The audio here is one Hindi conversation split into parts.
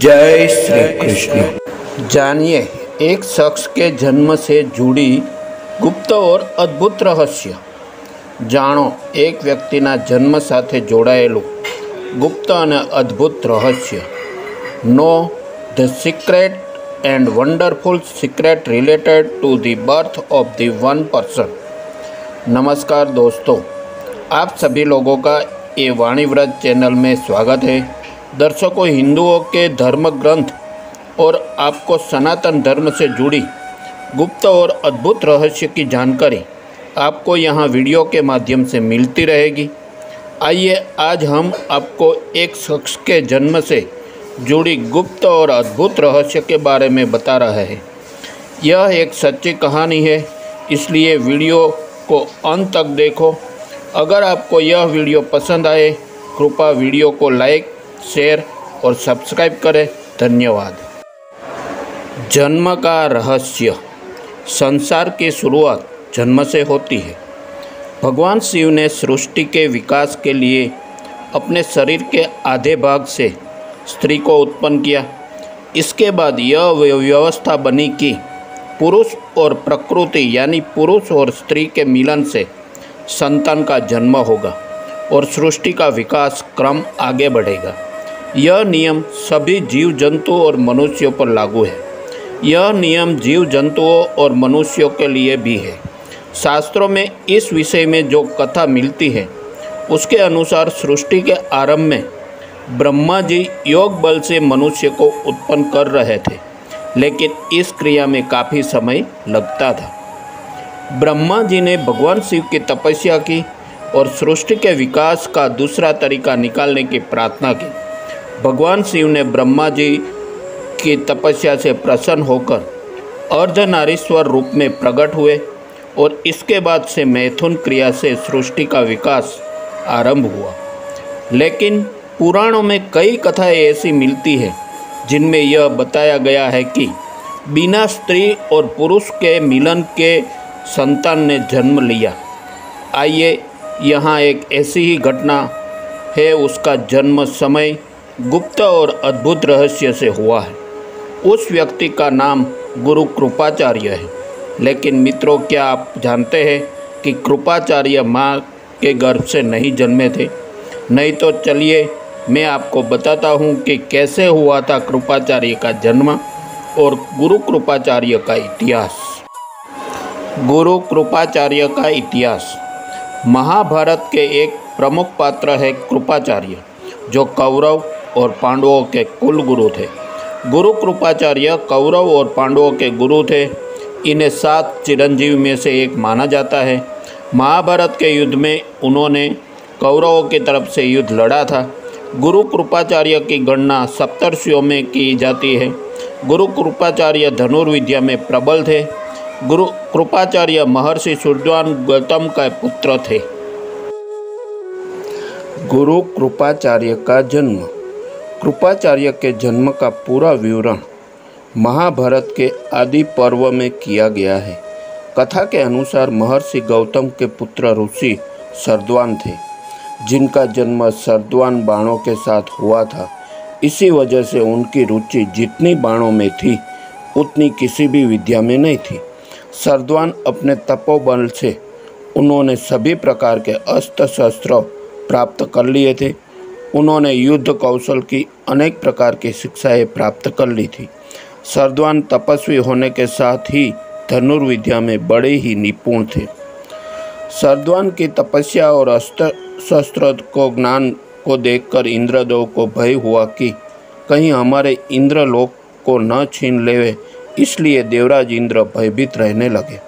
जय श्री कृष्ण। जानिए एक शख्स के जन्म से जुड़ी गुप्त और अद्भुत रहस्य। जाणो एक व्यक्तिना जन्म साथे जोड़ायेलुं गुप्त અને અદ્ભુત રહસ્ય। Know the secret and wonderful secret related to the birth of the one person. नमस्कार दोस्तों, आप सभी लोगों का ये वाणीव्रत चैनल में स्वागत है। दर्शकों, हिंदुओं के धर्म ग्रंथ और आपको सनातन धर्म से जुड़ी गुप्त और अद्भुत रहस्य की जानकारी आपको यहाँ वीडियो के माध्यम से मिलती रहेगी। आइए आज हम आपको एक शख्स के जन्म से जुड़ी गुप्त और अद्भुत रहस्य के बारे में बता रहे हैं। यह एक सच्ची कहानी है, इसलिए वीडियो को अंत तक देखो। अगर आपको यह वीडियो पसंद आए, कृपया वीडियो को लाइक, शेयर और सब्सक्राइब करें। धन्यवाद। जन्म का रहस्य। संसार की शुरुआत जन्म से होती है। भगवान शिव ने सृष्टि के विकास के लिए अपने शरीर के आधे भाग से स्त्री को उत्पन्न किया। इसके बाद यह व्यवस्था बनी कि पुरुष और प्रकृति यानी पुरुष और स्त्री के मिलन से संतान का जन्म होगा और सृष्टि का विकास क्रम आगे बढ़ेगा। यह नियम सभी जीव जंतुओं और मनुष्यों पर लागू है। यह नियम जीव जंतुओं और मनुष्यों के लिए भी है। शास्त्रों में इस विषय में जो कथा मिलती है उसके अनुसार सृष्टि के आरंभ में ब्रह्मा जी योग बल से मनुष्य को उत्पन्न कर रहे थे, लेकिन इस क्रिया में काफ़ी समय लगता था। ब्रह्मा जी ने भगवान शिव की तपस्या की और सृष्टि के विकास का दूसरा तरीका निकालने की प्रार्थना की। भगवान शिव ने ब्रह्मा जी की तपस्या से प्रसन्न होकर अर्धनारीश्वर रूप में प्रकट हुए और इसके बाद से मैथुन क्रिया से सृष्टि का विकास आरंभ हुआ। लेकिन पुराणों में कई कथाएं ऐसी मिलती हैं जिनमें यह बताया गया है कि बिना स्त्री और पुरुष के मिलन के संतान ने जन्म लिया। आइए यहाँ एक ऐसी ही घटना है, उसका जन्म समय गुप्त और अद्भुत रहस्य से हुआ है। उस व्यक्ति का नाम गुरु कृपाचार्य है। लेकिन मित्रों, क्या आप जानते हैं कि कृपाचार्य माँ के गर्भ से नहीं जन्मे थे? नहीं तो चलिए मैं आपको बताता हूँ कि कैसे हुआ था कृपाचार्य का जन्म और गुरु कृपाचार्य का इतिहास। गुरु कृपाचार्य का इतिहास। महाभारत के एक प्रमुख पात्र है कृपाचार्य, जो कौरव और पांडवों के कुल गुरु थे। गुरु कृपाचार्य कौरव और पांडवों के गुरु थे। इन्हें 7 चिरंजीव में से एक माना जाता है। महाभारत के युद्ध में उन्होंने कौरवों की तरफ से युद्ध लड़ा था। गुरु कृपाचार्य की गणना सप्तर्षियों में की जाती है। गुरु कृपाचार्य धनुर्विद्या में प्रबल थे। गुरु कृपाचार्य महर्षि सूर्यवान गौतम का पुत्र थे। गुरु कृपाचार्य का जन्म। कृपाचार्य के जन्म का पूरा विवरण महाभारत के आदि पर्व में किया गया है। कथा के अनुसार महर्षि गौतम के पुत्र ऋषि शरद्वान थे, जिनका जन्म शरद्वान बाणों के साथ हुआ था। इसी वजह से उनकी रुचि जितनी बाणों में थी उतनी किसी भी विद्या में नहीं थी। शरद्वान अपने तपोबल से उन्होंने सभी प्रकार के अस्त्र शस्त्र प्राप्त कर लिए थे। उन्होंने युद्ध कौशल की अनेक प्रकार की शिक्षाएं प्राप्त कर ली थी। शरद्वान तपस्वी होने के साथ ही धनुर्विद्या में बड़े ही निपुण थे। शरद्वान की तपस्या और अस्त्र शस्त्र को ज्ञान को देखकर इंद्रदेव को भय हुआ कि कहीं हमारे इंद्रलोक को न छीन लेवे, इसलिए देवराज इंद्र भयभीत रहने लगे।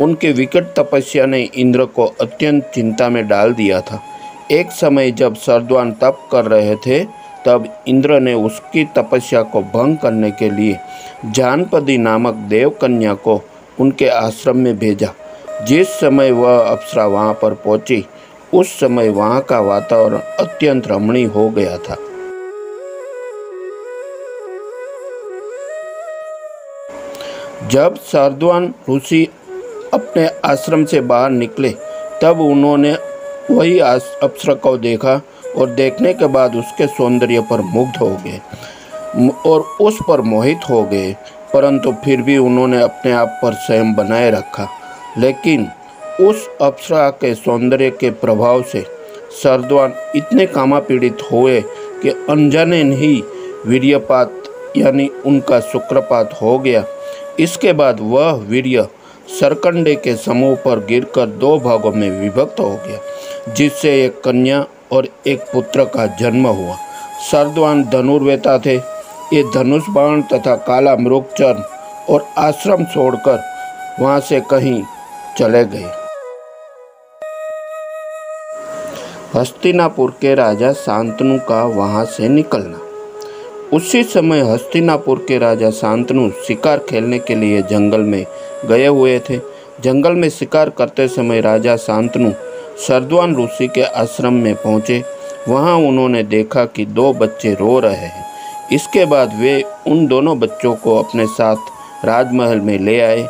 उनकी विकट तपस्या ने इंद्र को अत्यंत चिंता में डाल दिया था। एक समय जब शरद्वान तप कर रहे थे, तब इंद्र ने उसकी तपस्या को भंग करने के लिए जानपदी नामक देवकन्या को उनके आश्रम में भेजा। जिस समय वह अप्सरा वहाँ पर पहुँची, उस समय वहाँ का वातावरण अत्यंत रमणीय हो गया था। जब शरद्वान ऋषि अपने आश्रम से बाहर निकले, तब उन्होंने वही अप्सरा को देखा और देखने के बाद उसके सौंदर्य पर मुग्ध हो गए। और उस पर मोहित हो गए, परंतु फिर भी उन्होंने अपने आप पर संयम बनाए रखा। लेकिन उस अप्सरा के सौंदर्य के प्रभाव से सरद्वान इतने कामापीड़ित हुए कि अनजाने ही वीर्यपात यानी उनका शुक्रपात हो गया। इसके बाद वह वीर्य सरकंडे के समूह पर गिरकर 2 भागों में विभक्त हो गया, जिससे एक कन्या और एक पुत्र का जन्म हुआ। सरद्वान धनुर्वेता थे। ये धनुष बाण तथा काला मृगचर्म और आश्रम छोड़कर वहाँ से कहीं चले गए। हस्तिनापुर के राजा शांतनु का वहाँ से निकलना। उसी समय हस्तिनापुर के राजा शांतनु शिकार खेलने के लिए जंगल में गए हुए थे। जंगल में शिकार करते समय राजा शांतनु सरद्वान ऋषि के आश्रम में पहुँचे। वहाँ उन्होंने देखा कि 2 बच्चे रो रहे हैं। इसके बाद वे उन दोनों बच्चों को अपने साथ राजमहल में ले आए।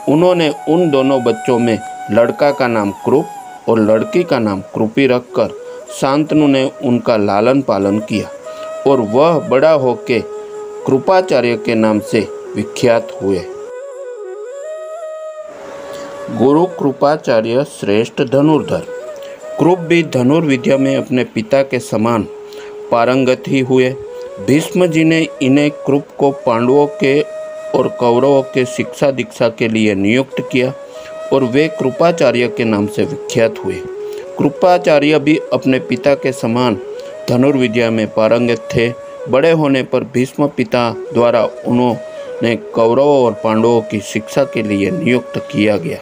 उन्होंने उन दोनों बच्चों में लड़का का नाम कृप और लड़की का नाम कृपी रखकर शांतनु ने उनका लालन पालन किया और वह बड़ा होकर कृपाचार्य के नाम से विख्यात हुए। गुरु कृपाचार्य श्रेष्ठ धनुर्धर। कृप भी धनुर्विद्या में अपने पिता के समान पारंगत ही हुए। भीष्म जी ने इन्हें कृप को पांडवों के और कौरवों के शिक्षा दीक्षा के लिए नियुक्त किया और वे कृपाचार्य के नाम से विख्यात हुए। कृपाचार्य भी अपने पिता के समान धनुर्विद्या में पारंगत थे। बड़े होने पर भीष्म पिता द्वारा उन्होंने कौरवों और पांडवों की शिक्षा के लिए नियुक्त किया गया।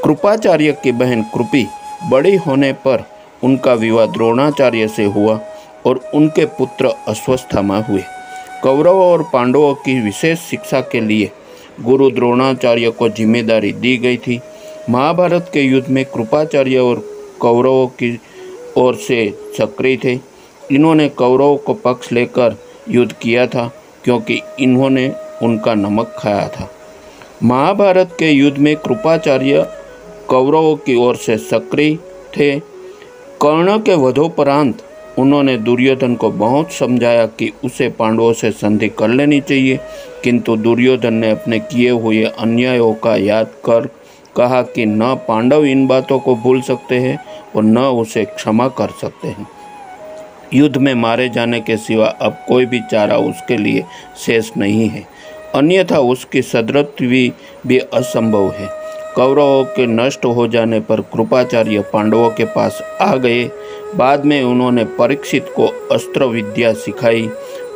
कृपाचार्य की बहन कृपी बड़ी होने पर उनका विवाह द्रोणाचार्य से हुआ और उनके पुत्र अश्वस्थामा हुए। कौरवों और पांडवों की विशेष शिक्षा के लिए गुरु द्रोणाचार्य को जिम्मेदारी दी गई थी। महाभारत के युद्ध में कृपाचार्य और कौरवों की ओर से सक्रिय थे। इन्होंने कौरवों को पक्ष लेकर युद्ध किया था क्योंकि इन्होंने उनका नमक खाया था। महाभारत के युद्ध में कृपाचार्य कौरवों की ओर से सक्रिय थे। कर्ण के वधोपरांत उन्होंने दुर्योधन को बहुत समझाया कि उसे पांडवों से संधि कर लेनी चाहिए, किंतु दुर्योधन ने अपने किए हुए अन्यायों का याद कर कहा कि न पांडव इन बातों को भूल सकते हैं और न उसे क्षमा कर सकते हैं। युद्ध में मारे जाने के सिवा अब कोई भी चारा उसके लिए शेष नहीं है, अन्यथा उसकी सदृत्वि भी असंभव है। कौरवों के नष्ट हो जाने पर कृपाचार्य पांडवों के पास आ गए। बाद में उन्होंने परीक्षित को अस्त्र विद्या सिखाई।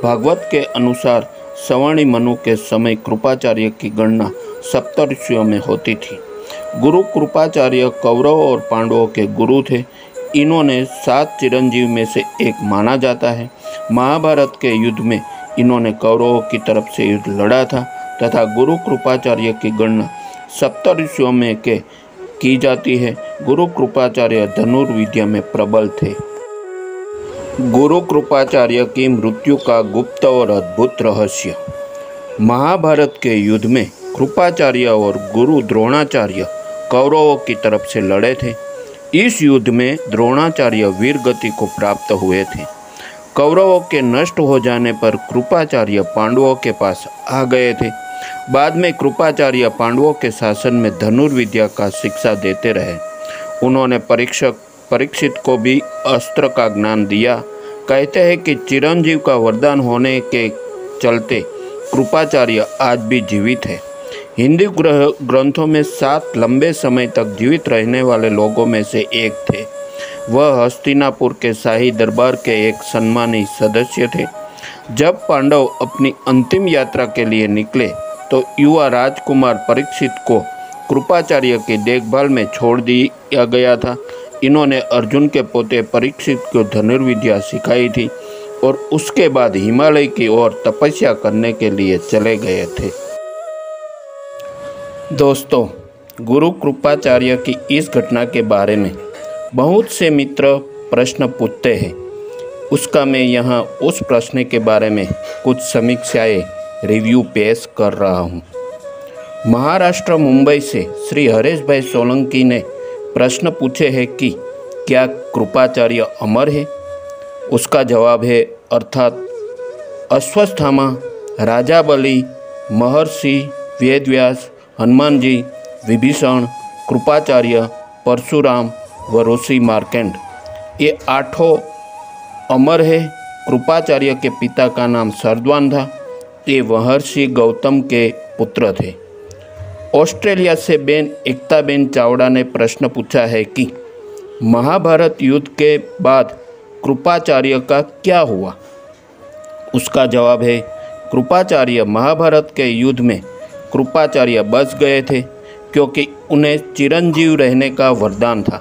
भागवत के अनुसार सवर्णी मनु के समय कृपाचार्य की गणना सप्तर्षियों में होती थी। गुरु कृपाचार्य कौरवों और पांडवों के गुरु थे। इन्होंने 7 चिरंजीव में से एक माना जाता है। महाभारत के युद्ध में इन्होंने कौरवों की तरफ से युद्ध लड़ा था तथा गुरु कृपाचार्य की गणना सप्तर्षियों में की जाती है। गुरु कृपाचार्य धनुर्विद्या में प्रबल थे। गुरु कृपाचार्य की मृत्यु का गुप्त और अद्भुत रहस्य। महाभारत के युद्ध में कृपाचार्य और गुरु द्रोणाचार्य कौरवों की तरफ से लड़े थे। इस युद्ध में द्रोणाचार्य वीर गति को प्राप्त हुए थे। कौरवों के नष्ट हो जाने पर कृपाचार्य पांडवों के पास आ गए थे। बाद में कृपाचार्य पांडवों के शासन में धनुर्विद्या का शिक्षा देते रहे। उन्होंने परीक्षित को भी अस्त्र का ज्ञान दिया। कहते हैं कि चिरंजीव का वरदान होने के चलते कृपाचार्य आज भी जीवित है। हिंदी ग्रंथों में 7 लंबे समय तक जीवित रहने वाले लोगों में से एक थे। वह हस्तिनापुर के शाही दरबार के एक सम्मानित सदस्य थे। जब पांडव अपनी अंतिम यात्रा के लिए निकले तो युवा राजकुमार परीक्षित को कृपाचार्य की देखभाल में छोड़ दिया गया था। इन्होंने अर्जुन के पोते परीक्षित को धनुर्विद्या सिखाई थी और उसके बाद हिमालय की ओर तपस्या करने के लिए चले गए थे। दोस्तों, गुरु कृपाचार्य की इस घटना के बारे में बहुत से मित्र प्रश्न पूछते हैं। उसका मैं यहाँ उस प्रश्न के बारे में कुछ समीक्षाएं रिव्यू पेश कर रहा हूँ। महाराष्ट्र मुंबई से श्री हरेश भाई सोलंकी ने प्रश्न पूछे हैं कि क्या कृपाचार्य अमर है। उसका जवाब है अर्थात अश्वस्थामा, राजा बलि, महर्षि वेदव्यास, हनुमान जी, विभीषण, कृपाचार्य, परशुराम व ऋषि मार्कंड, ये आठों अमर है। कृपाचार्य के पिता का नाम सरद्वान था। ये महर्षि गौतम के पुत्र थे। ऑस्ट्रेलिया से बेन एकताबेन चावड़ा ने प्रश्न पूछा है कि महाभारत युद्ध के बाद कृपाचार्य का क्या हुआ। उसका जवाब है, कृपाचार्य महाभारत के युद्ध में कृपाचार्य बच गए थे क्योंकि उन्हें चिरंजीव रहने का वरदान था।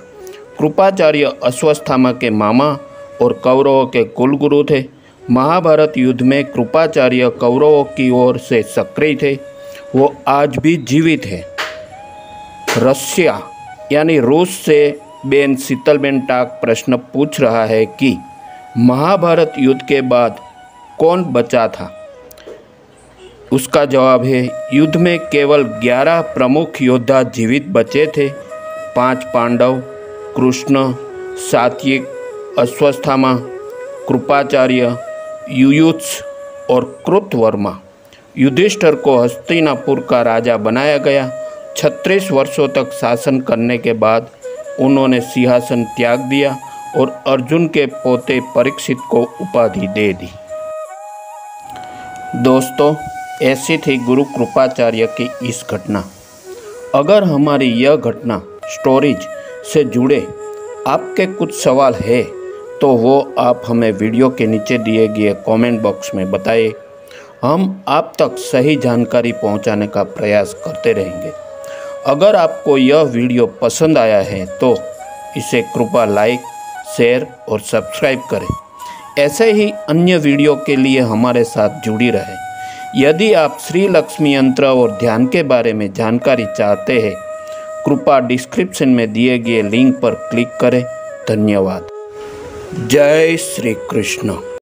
कृपाचार्य अश्वस्थामा के मामा और कौरवों के कुलगुरु थे। महाभारत युद्ध में कृपाचार्य कौरवों की ओर से सक्रिय थे। वो आज भी जीवित है। रशिया यानी रूस से बेन शीतलबेन टाक प्रश्न पूछ रहा है कि महाभारत युद्ध के बाद कौन बचा था। उसका जवाब है, युद्ध में केवल 11 प्रमुख योद्धा जीवित बचे थे। 5 पांडव, कृष्ण, सात्विक, अश्वस्थामा, कृपाचार्य, युयुत्स और कृतवर्मा। युधिष्ठिर को हस्तिनापुर का राजा बनाया गया। 36 वर्षों तक शासन करने के बाद उन्होंने सिंहासन त्याग दिया और अर्जुन के पोते परीक्षित को उपाधि दे दी। दोस्तों, ऐसी थी गुरु कृपाचार्य की इस घटना। अगर हमारी यह घटना स्टोरीज से जुड़े आपके कुछ सवाल है तो वो आप हमें वीडियो के नीचे दिए गए कमेंट बॉक्स में बताएं। हम आप तक सही जानकारी पहुंचाने का प्रयास करते रहेंगे। अगर आपको यह वीडियो पसंद आया है तो इसे कृपया लाइक, शेयर और सब्सक्राइब करें। ऐसे ही अन्य वीडियो के लिए हमारे साथ जुड़ी रहें। यदि आप श्री लक्ष्मी यंत्र और ध्यान के बारे में जानकारी चाहते हैं, कृपया डिस्क्रिप्शन में दिए गए लिंक पर क्लिक करें। धन्यवाद। जय श्री कृष्ण।